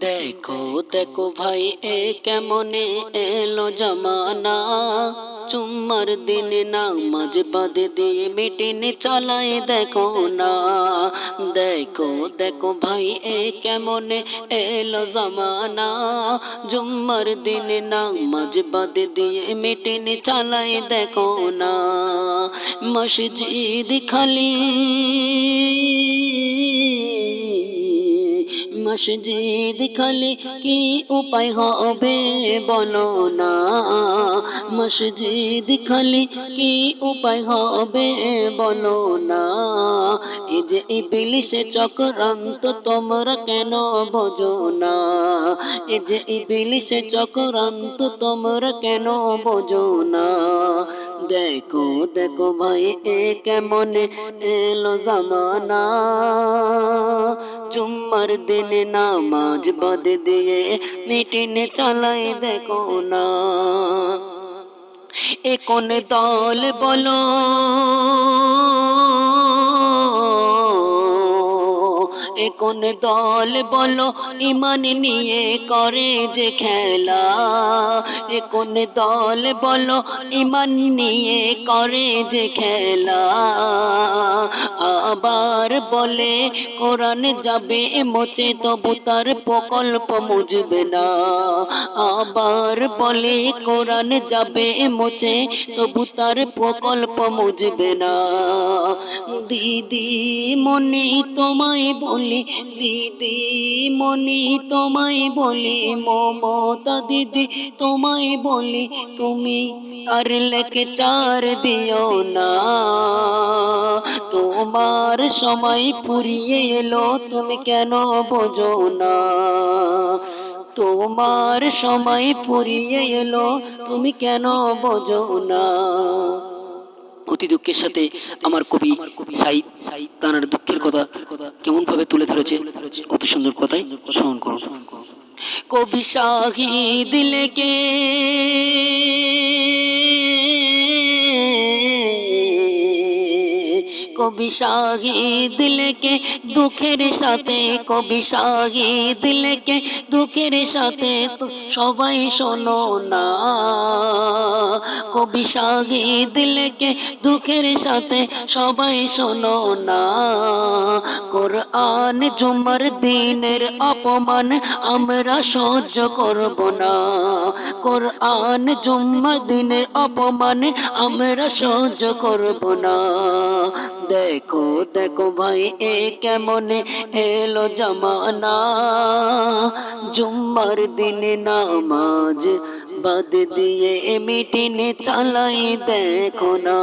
देखो देखो भाई ए केमने एलो जमाना चुम्मार दिन नामाज बाद दिए मीटिन चालाए देखो ना। देखो देखो भाई ए केमने एलो जमाना जुम्मार दिन नामाज बाद दिए मीटिन चालाए देखो ना। मस्जिद खाली मस्जिद खाली की उपाय হবে বলো না। মসজিদ খালি কি উপায় হবে বলো না। এই যে ইবলিসের চক্রান্ত তোমরা কেন বোঝো না। এই যে ইবলিসের চক্রান্ত তোমরা কেন বোঝো না। देखो देखो भाई ए केमने एलो जमाना जुम्मार दिन नामाज बाद दिए मीटिन चालाए देखो ना। ए कोन दल बोलो ए कोन दल बोलो ईमान निये करे जे खेला। ए कोन दल बोलो ईमान निये करे जे खेला। आबार बोले কোরআন যাবে মোচে তবু তার প্রকল্প মুজবে না। আবার বলে কোরআন যাবে মোচে তবু তার প্রকল্প মুজবে না। দিদি মনি তোমায় বলি দিদি মনি তোমায় বলি মমতা দিদি তোমায় বলি তুমি আর লেকচার দিও না। তোমার সময় ফুরিয়ে এলো তুমি কেন বোঝো না। তোমার সময় ফুরিয়ে এলো তুমি কেন বোঝো না। অতি দুঃখের সাথে আমার কবি সাহিদ তার দুঃখের কথা কেমন ভাবে তুলে ধরেছে অতি সুন্দর কথাই শ্রবণ করুন। কবি শাহিদ লেকে কবি শাহিদ লেকে দুঃখের সাথে কবি শাহিদ লেকে দুঃখের সাথে সবাই শোনো না। কবি শাহিদ লেকে দুঃখের সাথে সবাই শোনো না। কোরআন জুমার দিনের অপমান আমরা সহ্য করব না। কোরআন জুমার দিনের অপমান আমরা সহ্য করব না। देखो देखो भाई ए केमने एलो जमाना जुम्मार दिन नामाज बाद दिए मीटिन चालाई देखो ना।